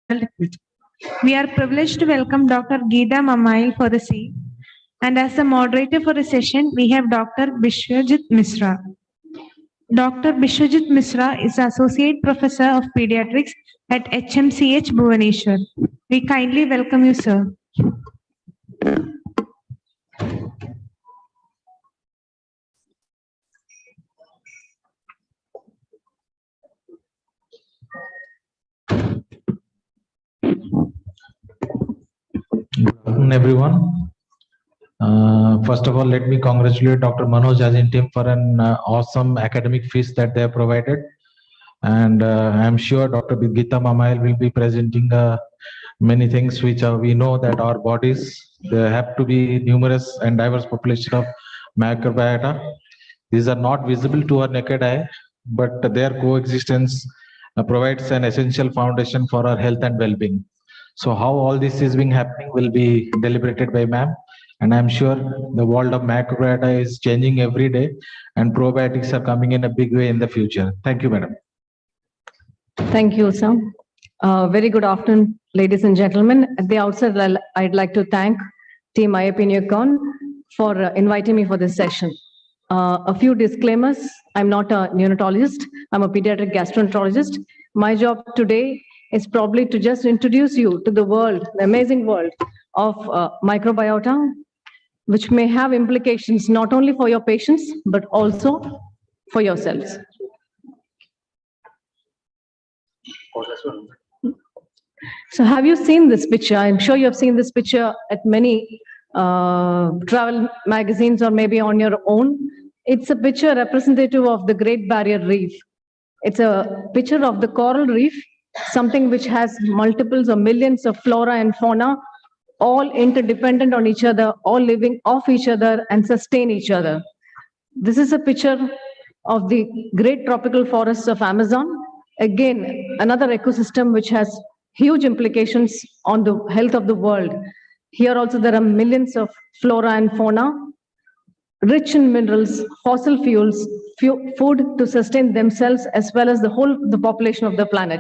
We are privileged to welcome Dr. Geetha M for the seat. And as the moderator for the session, we have Dr. Vishwajit Misra. Dr. Vishwajit Misra is Associate Professor of Pediatrics at HMCH Bhubaneswar. We kindly welcome you, sir. Good afternoon, everyone. First of all, let me congratulate Dr. Manoj and team for an awesome academic feast that they have provided. And I am sure Dr. Geetha M will be presenting many things which we know that our bodies, there have to be numerous and diverse population of microbiota. These are not visible to our naked eye, but their coexistence provides an essential foundation for our health and well-being. So how all this is being happening will be deliberated by ma'am. And I'm sure the world of microbiota is changing every day and probiotics are coming in a big way in the future. Thank you, madam. Thank you, sir. Very good afternoon, ladies and gentlemen. At the outset, I'd like to thank Team IAP Neocon for inviting me for this session. A few disclaimers. I'm not a neonatologist. I'm a pediatric gastroenterologist. My job today is probably to just introduce you to the world, the amazing world of microbiota, which may have implications not only for your patients, but also for yourselves. So have you seen this picture? I'm sure you have seen this picture at many travel magazines or maybe on your own. It's a picture representative of the Great Barrier Reef. It's a picture of the coral reef, something which has multiples or millions of flora and fauna, all interdependent on each other, all living off each other and sustain each other. This is a picture of the great tropical forests of Amazon. Again, another ecosystem which has huge implications on the health of the world. Here also there are millions of flora and fauna, rich in minerals, fossil fuels, food to sustain themselves as well as the population of the planet.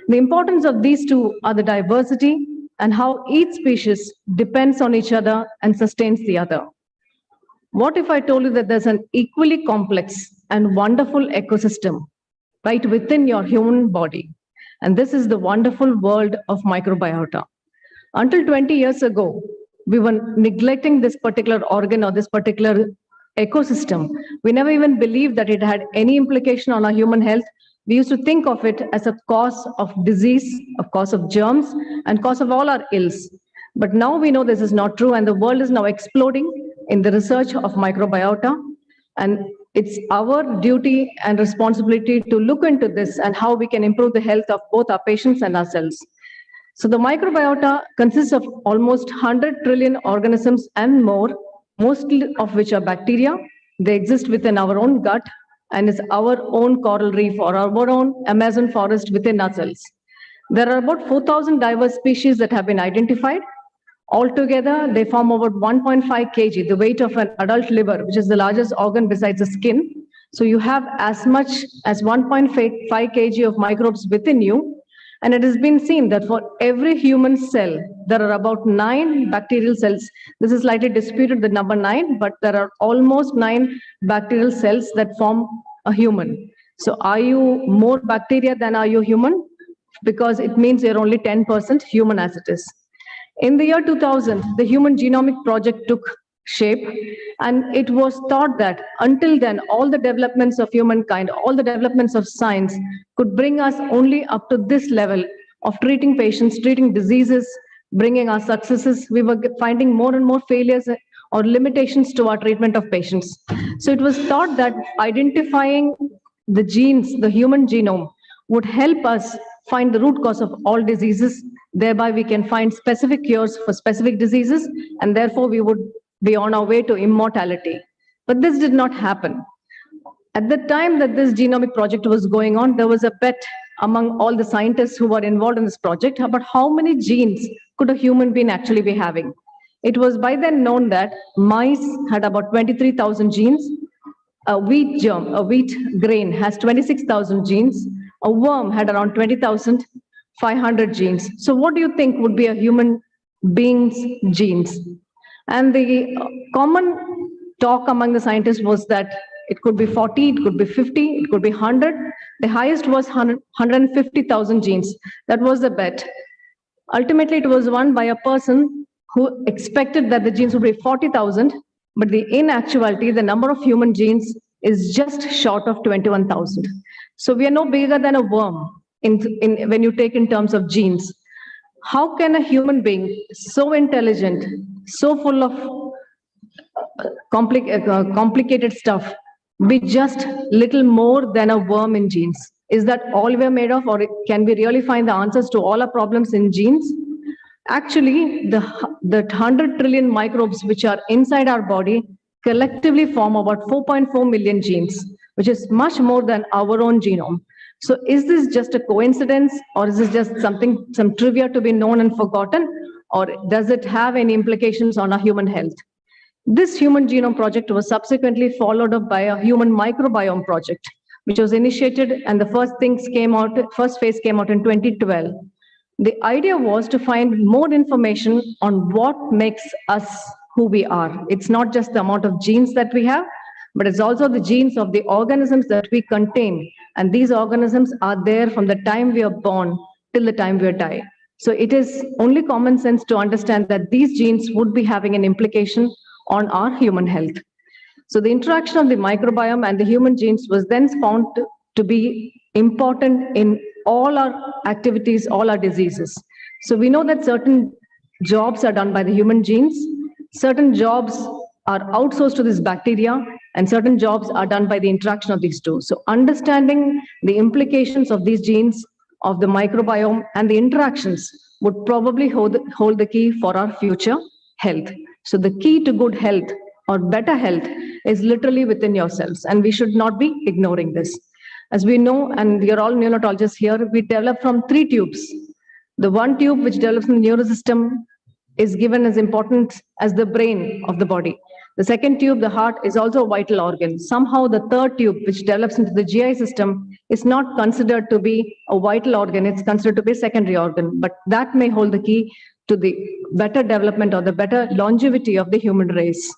The importance of these two are the diversity and how each species depends on each other and sustains the other. What if I told you that there's an equally complex and wonderful ecosystem right within your human body? And this is the wonderful world of microbiota. Until 20 years ago, we were neglecting this particular organ or this particular ecosystem. We never even believed that it had any implication on our human health. We used to think of it as a cause of disease, a cause of germs, and cause of all our ills. But now we know this is not true, and the world is now exploding in the research of microbiota. And it's our duty and responsibility to look into this and how we can improve the health of both our patients and ourselves. So the microbiota consists of almost 100 trillion organisms and more, mostly of which are bacteria. They exist within our own gut and is our own coral reef or our own Amazon forest within ourselves. There are about 4,000 diverse species that have been identified. Altogether, they form about 1.5 kg, the weight of an adult liver, which is the largest organ besides the skin. So you have as much as 1.5 kg of microbes within you. And it has been seen that for every human cell, there are about 9 bacterial cells. This is slightly disputed, the number 9, but there are almost 9 bacterial cells that form a human. So are you more bacteria than are you human? Because it means you're only 10% human as it is. In the year 2000, the Human Genomic Project took shape, and it was thought that until then, all the developments of humankind, all the developments of science could bring us only up to this level of treating patients, treating diseases, bringing our successes. We were finding more and more failures or limitations to our treatment of patients. So it was thought that identifying the genes, the human genome, would help us find the root cause of all diseases. Thereby, we can find specific cures for specific diseases, and therefore we would be on our way to immortality. But this did not happen. At the time that this genomic project was going on, there was a bet among all the scientists who were involved in this project about how many genes could a human being actually be having. It was by then known that mice had about 23,000 genes, a wheat grain has 26,000 genes, a worm had around 20,000, 500 genes. So what do you think would be a human being's genes? And the common talk among the scientists was that it could be 40, it could be 50, it could be 100. The highest was 150,000 genes. That was the bet. Ultimately, it was won by a person who expected that the genes would be 40,000, but in actuality, the number of human genes is just short of 21,000. So we are no bigger than a worm when you take in terms of genes. How can a human being so intelligent, so full of complicated stuff, be just little more than a worm in genes? Is that all we're made of, or can we really find the answers to all our problems in genes? Actually, the 100 trillion microbes which are inside our body collectively form about 4.4 million genes, which is much more than our own genome. So is this just a coincidence, or is this just some trivia to be known and forgotten, or does it have any implications on our human health? This human genome project was subsequently followed up by a human microbiome project, which was initiated, and the first phase came out in 2012. The idea was to find more information on what makes us who we are. It's not just the amount of genes that we have, but it's also the genes of the organisms that we contain. And these organisms are there from the time we are born till the time we die. So it is only common sense to understand that these genes would be having an implication on our human health. So the interaction of the microbiome and the human genes was then found to be important in all our activities, all our diseases. So we know that certain jobs are done by the human genes, certain jobs are outsourced to this bacteria, and certain jobs are done by the interaction of these two. So understanding the implications of these genes, of the microbiome, and the interactions would probably hold the key for our future health. So the key to good health or better health is literally within yourselves, and we should not be ignoring this. As we know, and you're all neonatologists here, we develop from 3 tubes. The one tube which develops in the neurosystem is given as important as the brain of the body. The second tube, the heart, is also a vital organ. Somehow the third tube, which develops into the GI system, is not considered to be a vital organ. It's considered to be a secondary organ, but that may hold the key to the better development or the better longevity of the human race.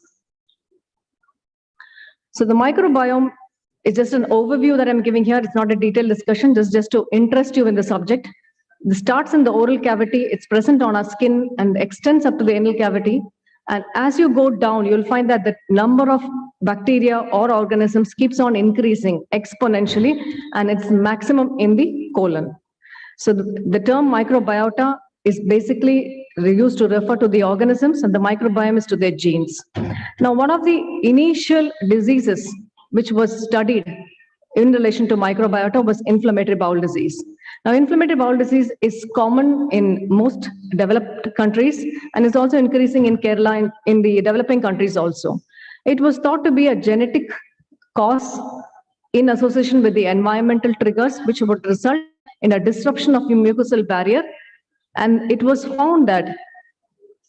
So the microbiome is just an overview that I'm giving here. It's not a detailed discussion, just to interest you in the subject. It starts in the oral cavity, it's present on our skin and extends up to the anal cavity. And as you go down, you'll find that the number of bacteria or organisms keeps on increasing exponentially, and it's maximum in the colon. So the term microbiota is basically used to refer to the organisms, and the microbiome is to their genes. Now, one of the initial diseases which was studied in relation to microbiota was inflammatory bowel disease. Now, inflammatory bowel disease is common in most developed countries and is also increasing in Kerala, in the developing countries also. It was thought to be a genetic cause in association with the environmental triggers, which would result in a disruption of the mucosal barrier. And it was found that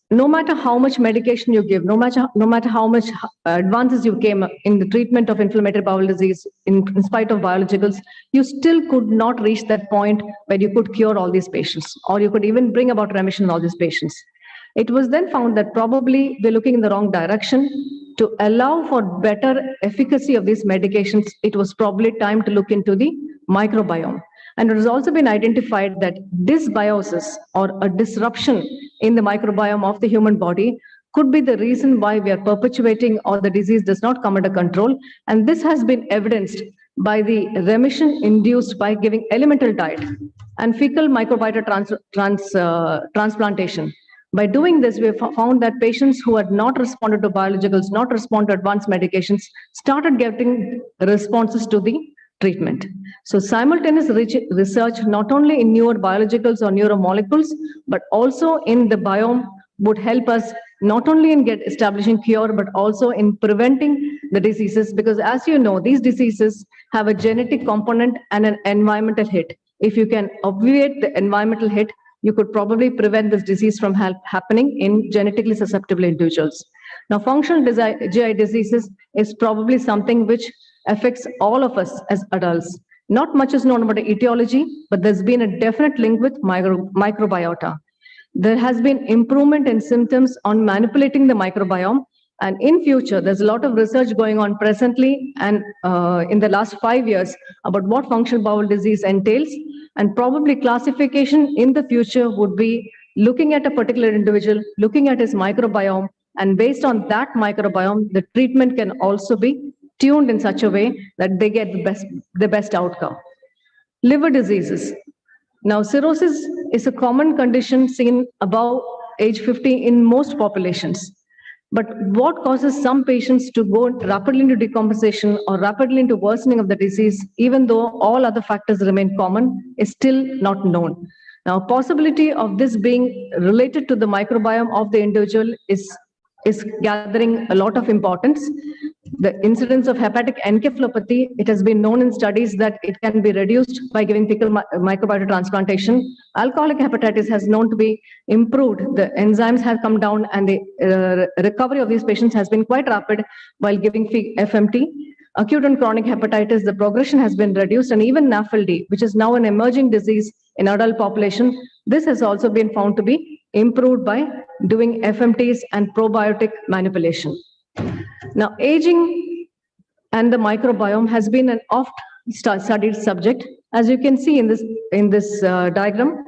no matter how much medication you give, no matter how much advances you came in the treatment of inflammatory bowel disease, in spite of biologicals, you still could not reach that point where you could cure all these patients, or you could even bring about remission in all these patients. It was then found that probably we're looking in the wrong direction. To allow for better efficacy of these medications, it was probably time to look into the microbiome. And it has also been identified that dysbiosis, or a disruption in the microbiome of the human body, could be the reason why we are perpetuating or the disease does not come under control. And this has been evidenced by the remission induced by giving elemental diet and fecal microbiota transplantation. By doing this, we have found that patients who had not responded to biologicals, not responded to advanced medications, started getting responses to the treatment. So simultaneous research, not only in newer biologicals or neuromolecules, but also in the biome, would help us not only in establishing cure, but also in preventing the diseases. Because as you know, these diseases have a genetic component and an environmental hit. If you can obviate the environmental hit, you could probably prevent this disease from happening in genetically susceptible individuals. Now, functional GI diseases is probably something which affects all of us as adults. Not much is known about the etiology, but there's been a definite link with microbiota. There has been improvement in symptoms on manipulating the microbiome. And in future, there's a lot of research going on presently and in the last 5 years about what functional bowel disease entails. And probably classification in the future would be looking at a particular individual, looking at his microbiome, and based on that microbiome, the treatment can also be tuned in such a way that they get the best outcome. Liver diseases. Now, cirrhosis is a common condition seen above age 50 in most populations. But what causes some patients to go rapidly into decomposition or rapidly into worsening of the disease, even though all other factors remain common, is still not known. Now, possibility of this being related to the microbiome of the individual is gathering a lot of importance. The incidence of hepatic encephalopathy, it has been known in studies that it can be reduced by giving fecal microbiota transplantation. Alcoholic hepatitis has known to be improved. The enzymes have come down and the recovery of these patients has been quite rapid while giving FMT. Acute and chronic hepatitis, the progression has been reduced, and even NAFLD, which is now an emerging disease in adult population, this has also been found to be improved by doing FMTs and probiotic manipulation. Now, aging and the microbiome has been an oft-studied subject. As you can see in this diagram,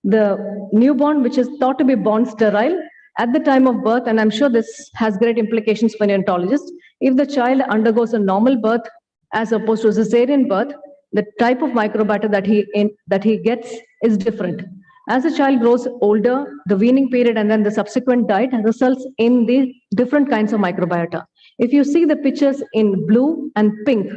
the newborn, which is thought to be born sterile at the time of birth, and I'm sure this has great implications for neonatologists. If the child undergoes a normal birth as opposed to a cesarean birth, the type of microbiota that he gets is different. As the child grows older, the weaning period and then the subsequent diet results in the different kinds of microbiota. If you see the pictures in blue and pink,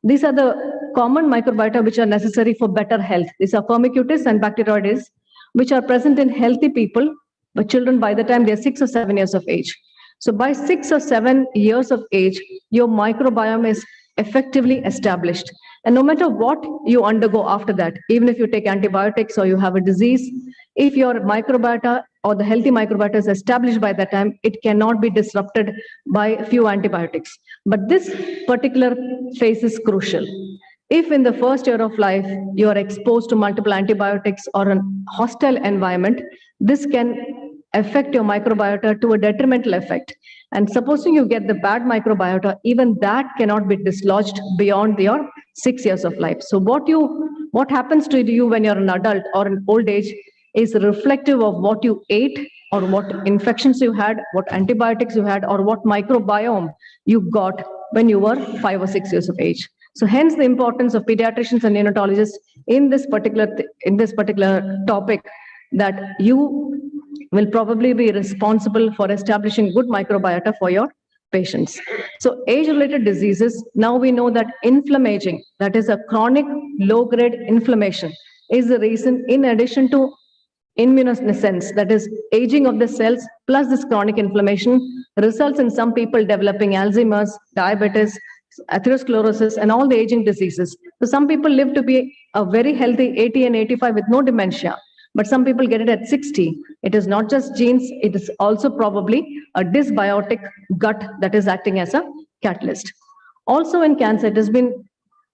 these are the common microbiota which are necessary for better health. These are Firmicutes and Bacteroides, which are present in healthy people, but children by the time they're 6 or 7 years of age. So by 6 or 7 years of age, your microbiome is effectively established. And no matter what you undergo after that, even if you take antibiotics or you have a disease, if your microbiota or the healthy microbiota is established by that time, it cannot be disrupted by a few antibiotics. But this particular phase is crucial. If in the first year of life, you are exposed to multiple antibiotics or a hostile environment, this can affect your microbiota to a detrimental effect. And supposing you get the bad microbiota, even that cannot be dislodged beyond your 6 years of life. So what happens to you when you're an adult or in old age is reflective of what you ate or what infections you had, what antibiotics you had, or what microbiome you got when you were 5 or 6 years of age. So hence the importance of pediatricians and neonatologists in this particular topic, that you will probably be responsible for establishing good microbiota for your patients. So age-related diseases, now we know that inflammaging, that is a chronic low-grade inflammation, is the reason, in addition to immunosenescence, that is aging of the cells plus this chronic inflammation, results in some people developing Alzheimer's, diabetes, atherosclerosis, and all the aging diseases. So some people live to be a very healthy 80 and 85 with no dementia. But some people get it at 60. It is not just genes, it is also probably a dysbiotic gut that is acting as a catalyst. Also in cancer, it has been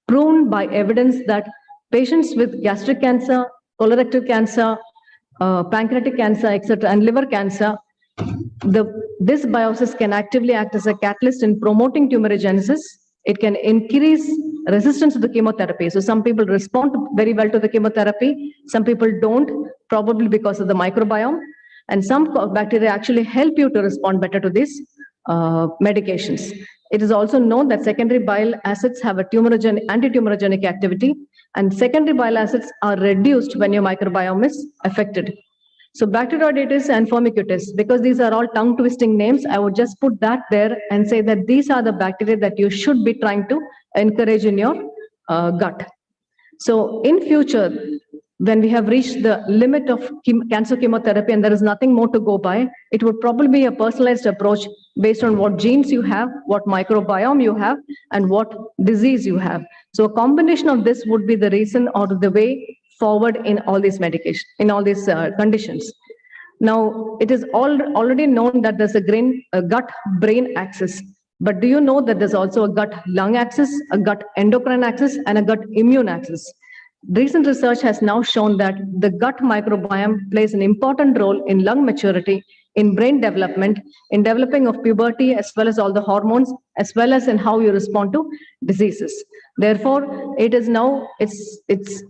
proven by evidence that patients with gastric cancer, colorectal cancer, pancreatic cancer, etc., and liver cancer, this biosis can actively act as a catalyst in promoting tumorigenesis. It can increase resistance to the chemotherapy. So some people respond very well to the chemotherapy. Some people don't, probably because of the microbiome. And some bacteria actually help you to respond better to these medications. It is also known that secondary bile acids have a anti-tumorigenic activity, and secondary bile acids are reduced when your microbiome is affected. So Bacteroidetes and Firmicutes, because these are all tongue-twisting names, I would just put that there and say that these are the bacteria that you should be trying to encourage in your gut. So in future, when we have reached the limit of cancer chemotherapy and there is nothing more to go by, it would probably be a personalized approach based on what genes you have, what microbiome you have, and what disease you have. So a combination of this would be the reason or the way forward in all these medication, in all these conditions. Now, it is already known that there's a gut-brain axis. But do you know that there's also a gut-lung axis, a gut endocrine axis, and a gut immune axis? Recent research has now shown that the gut microbiome plays an important role in lung maturity, in brain development, in developing of puberty, as well as all the hormones, as well as in how you respond to diseases. Therefore, it is now,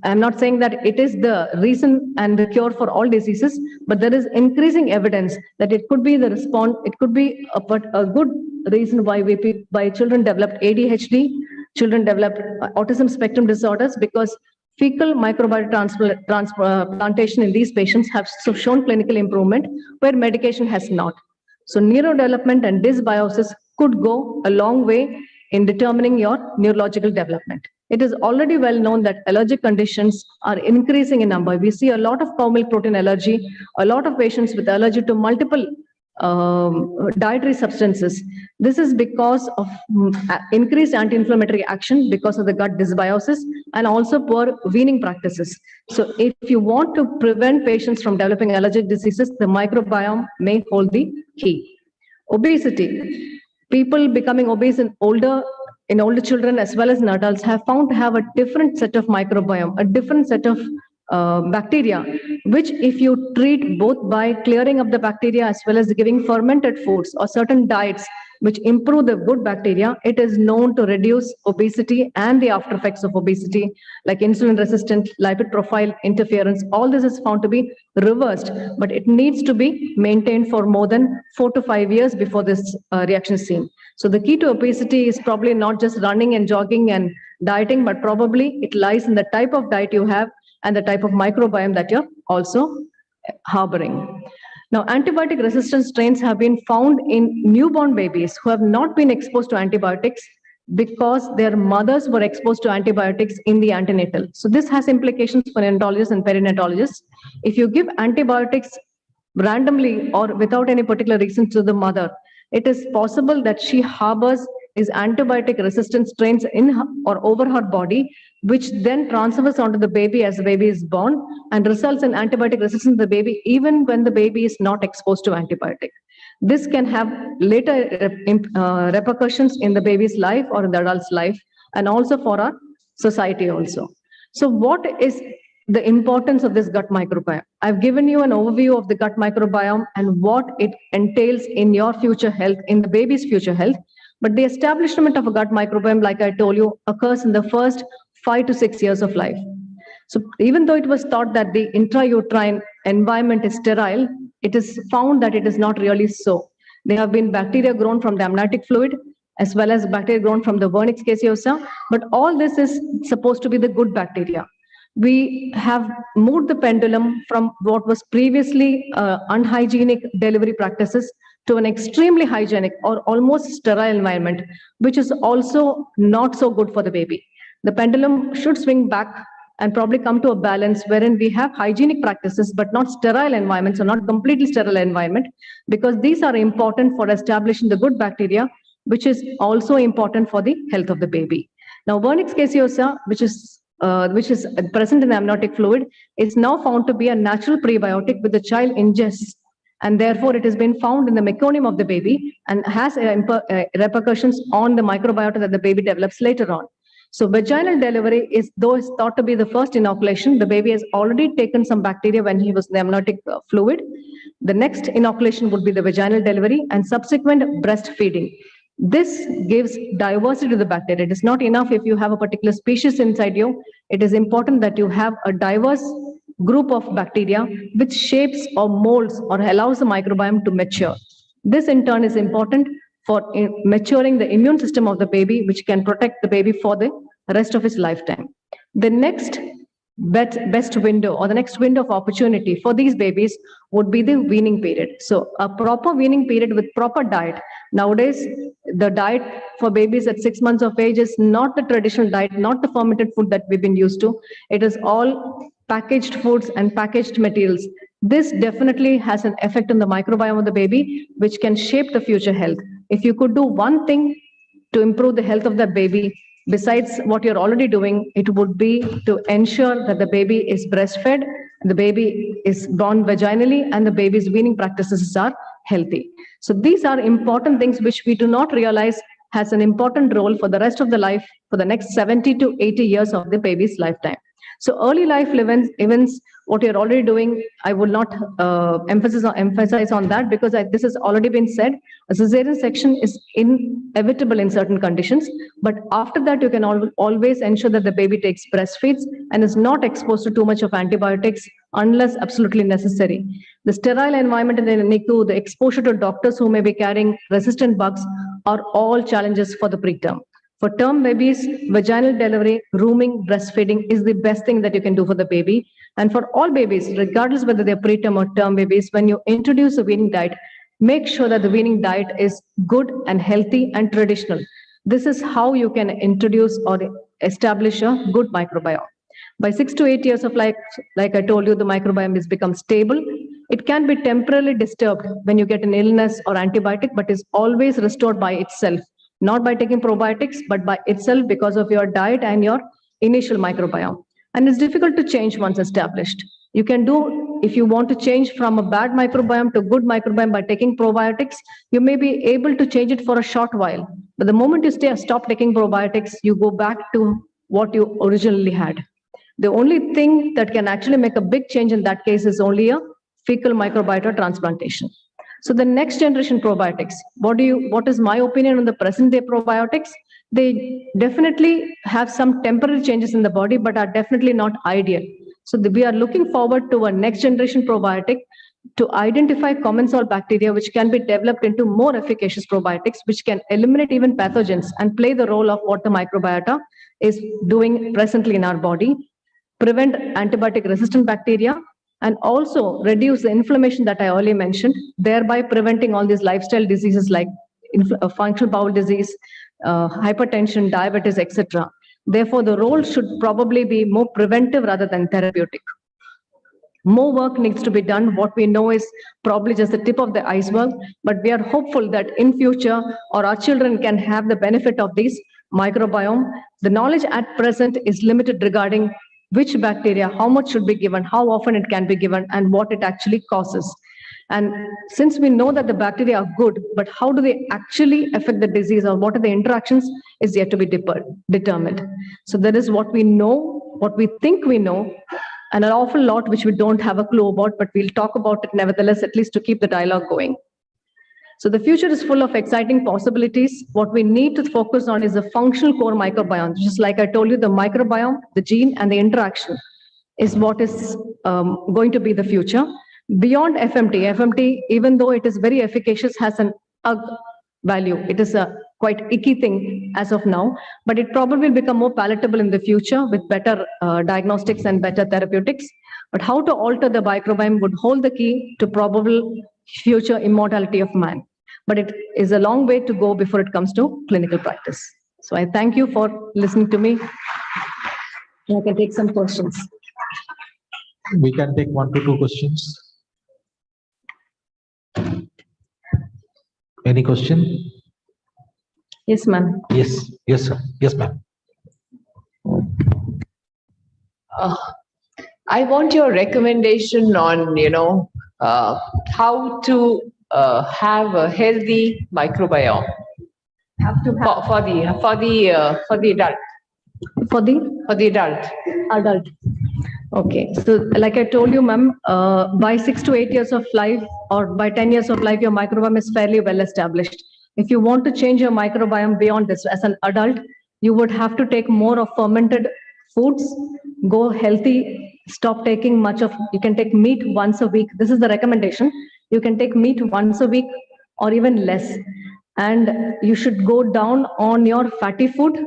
I'm not saying that it is the reason and the cure for all diseases, but there is increasing evidence that it could be the response, it could be a good reason why children develop ADHD, children develop autism spectrum disorders, because fecal microbiota transplantation in these patients have shown clinical improvement where medication has not. So neurodevelopment and dysbiosis could go a long way in determining your neurological development. It is already well known that allergic conditions are increasing in number. We see a lot of cow milk protein allergy, a lot of patients with allergy to multiple dietary substances. This is because of increased anti-inflammatory action because of the gut dysbiosis and also poor weaning practices. So if you want to prevent patients from developing allergic diseases, the microbiome may hold the key. Obesity. People becoming obese in older children as well as in adults have found to have a different set of microbiome, a different set of bacteria, which if you treat both by clearing up the bacteria as well as giving fermented foods or certain diets which improve the good bacteria, it is known to reduce obesity and the after effects of obesity like insulin resistant, lipid profile interference. All this is found to be reversed, but it needs to be maintained for more than 4 to 5 years before this reaction is seen. So the key to obesity is probably not just running and jogging and dieting, but probably it lies in the type of diet you have and the type of microbiome that you're also harboring. Now, antibiotic resistant strains have been found in newborn babies who have not been exposed to antibiotics because their mothers were exposed to antibiotics in the antenatal. So this has implications for neonatologists and perinatologists. If you give antibiotics randomly or without any particular reason to the mother, it is possible that she harbors these antibiotic resistant strains in her or over her body, which then transfers onto the baby as the baby is born and results in antibiotic resistance in the baby even when the baby is not exposed to antibiotic. This can have later repercussions in the baby's life or in the adult's life and also for our society also. So what is the importance of this gut microbiome? I've given you an overview of the gut microbiome and what it entails in your future health, in the baby's future health. But the establishment of a gut microbiome, like I told you, occurs in the first 5 to 6 years of life. So even though it was thought that the intrauterine environment is sterile, it is found that it is not really so. There have been bacteria grown from the amniotic fluid as well as bacteria grown from the vernix caseosa, but all this is supposed to be the good bacteria. We have moved the pendulum from what was previously unhygienic delivery practices to an extremely hygienic or almost sterile environment, which is also not so good for the baby. The pendulum should swing back and probably come to a balance wherein we have hygienic practices, but not sterile environments or not completely sterile environment, because these are important for establishing the good bacteria, which is also important for the health of the baby. Now, vernix caseosa, which is present in the amniotic fluid, is now found to be a natural prebiotic which the child ingests, and therefore it has been found in the meconium of the baby and has repercussions on the microbiota that the baby develops later on. So vaginal delivery is, though is thought to be the first inoculation, the baby has already taken some bacteria when he was in the amniotic fluid. The next inoculation would be the vaginal delivery and subsequent breastfeeding. This gives diversity to the bacteria. It is not enough if you have a particular species inside you. It is important that you have a diverse group of bacteria which shapes or molds or allows the microbiome to mature. This in turn is important for maturing the immune system of the baby, which can protect the baby for the rest of his lifetime. The next best window or the next window of opportunity for these babies would be the weaning period. So a proper weaning period with proper diet. Nowadays, the diet for babies at 6 months of age is not the traditional diet, not the fermented food that we've been used to. It is all packaged foods and packaged materials. This definitely has an effect on the microbiome of the baby, which can shape the future health. If you could do one thing to improve the health of the baby, besides what you're already doing, it would be to ensure that the baby is breastfed, the baby is born vaginally, and the baby's weaning practices are healthy. So these are important things which we do not realize has an important role for the rest of the life, for the next 70 to 80 years of the baby's lifetime. So early life events, what you're already doing, I would not emphasize on that, because this has already been said. A cesarean section is inevitable in certain conditions, but after that you can always ensure that the baby takes breastfeeds and is not exposed to too much of antibiotics unless absolutely necessary. The sterile environment in the NICU, the exposure to doctors who may be carrying resistant bugs are all challenges for the preterm. For term babies, vaginal delivery, rooming, breastfeeding is the best thing that you can do for the baby. And for all babies, regardless whether they're preterm or term babies, when you introduce a weaning diet, make sure that the weaning diet is good and healthy and traditional. This is how you can introduce or establish a good microbiome. By 6 to 8 years of life, like I told you, the microbiome has become stable. It can be temporarily disturbed when you get an illness or antibiotic, but is always restored by itself. Not by taking probiotics, but by itself because of your diet and your initial microbiome. And it's difficult to change once established. You can do, if you want to change from a bad microbiome to good microbiome by taking probiotics, you may be able to change it for a short while. But the moment you stop taking probiotics, you go back to what you originally had. The only thing that can actually make a big change in that case is only a fecal microbiota transplantation. So the next generation probiotics, what is my opinion on the present day probiotics? They definitely have some temporary changes in the body, but are definitely not ideal. So we are looking forward to a next generation probiotic to identify commensal bacteria, which can be developed into more efficacious probiotics, which can eliminate even pathogens and play the role of what the microbiota is doing presently in our body, prevent antibiotic resistant bacteria, and also reduce the inflammation that I earlier mentioned, thereby preventing all these lifestyle diseases like functional bowel disease, hypertension, diabetes, etc. Therefore, the role should probably be more preventive rather than therapeutic. More work needs to be done. What we know is probably just the tip of the iceberg, but we are hopeful that in future, or our children can have the benefit of this microbiome. The knowledge at present is limited regarding which bacteria, how much should be given, how often it can be given, and what it actually causes. And since we know that the bacteria are good, but how do they actually affect the disease, or what are the interactions, is yet to be determined. So that is what we know, what we think we know, and an awful lot which we don't have a clue about, but we'll talk about it nevertheless, at least to keep the dialogue going. So the future is full of exciting possibilities. What we need to focus on is the functional core microbiome. Just like I told you, the microbiome, the gene, and the interaction is what is going to be the future. Beyond FMT, even though it is very efficacious, has an UG value. It is a quite icky thing as of now, but it probably will become more palatable in the future with better diagnostics and better therapeutics. But how to alter the microbiome would hold the key to probable future immortality of man. But it is a long way to go before it comes to clinical practice. So I thank you for listening to me. I can take some questions. We can take 1 to 2 questions. Any question? Yes, ma'am. Yes, yes, sir. Yes, ma'am. I want your recommendation on, how to have a healthy microbiome for the adult. For the adult. Okay, so like I told you, ma'am, by 6 to 8 years of life, or by 10 years of life, your microbiome is fairly well established. If you want to change your microbiome beyond this, as an adult, you would have to take more of fermented foods, go healthy, stop taking much of, you can take meat once a week. This is the recommendation. You can take meat once a week or even less. And you should go down on your fatty food,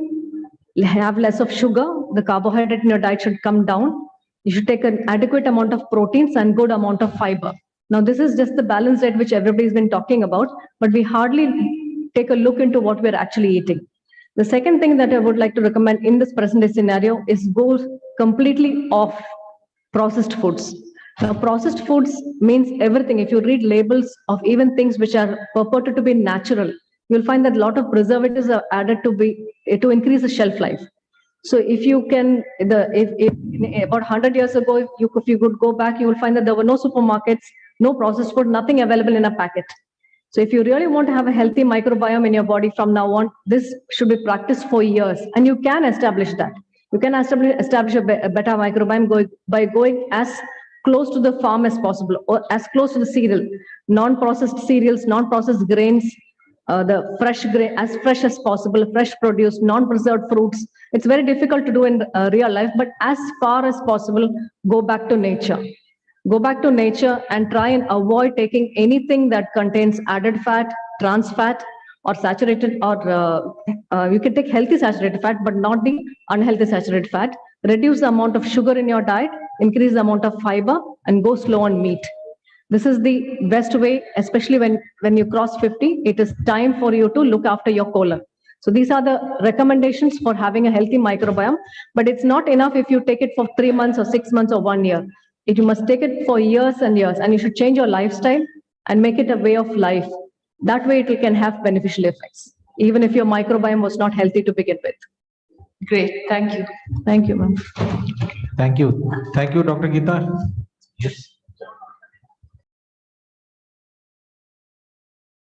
have less of sugar. The carbohydrate in your diet should come down. You should take an adequate amount of proteins and good amount of fiber. Now, this is just the balanced diet which everybody's been talking about, but we hardly take a look into what we're actually eating. The second thing that I would like to recommend in this present day scenario is go completely off processed foods. Now, processed foods means everything. If you read labels of even things which are purported to be natural, you'll find that a lot of preservatives are added to increase the shelf life. So if you can, if about 100 years ago, if you could go back, you will find that there were no supermarkets, no processed food, nothing available in a packet. So if you really want to have a healthy microbiome in your body from now on, this should be practiced for years, and you can establish that. You can establish a better microbiome by going as close to the farm as possible, or as close to the cereal, non-processed cereals, non-processed grains, the fresh grain, as fresh as possible, fresh produce, non-preserved fruits. It's very difficult to do in real life, but as far as possible, go back to nature. Go back to nature and try and avoid taking anything that contains added fat, trans fat, or saturated, or you can take healthy saturated fat, but not the unhealthy saturated fat. Reduce the amount of sugar in your diet, increase the amount of fiber, and go slow on meat. This is the best way, especially when you cross 50, it is time for you to look after your colon. So these are the recommendations for having a healthy microbiome, but it's not enough if you take it for 3 months or 6 months or 1 year. You must take it for years and years, and you should change your lifestyle and make it a way of life. That way it can have beneficial effects, even if your microbiome was not healthy to begin with. Great. Thank you. Thank you, ma'am. Thank you. Thank you, Dr. Geetha. Yes.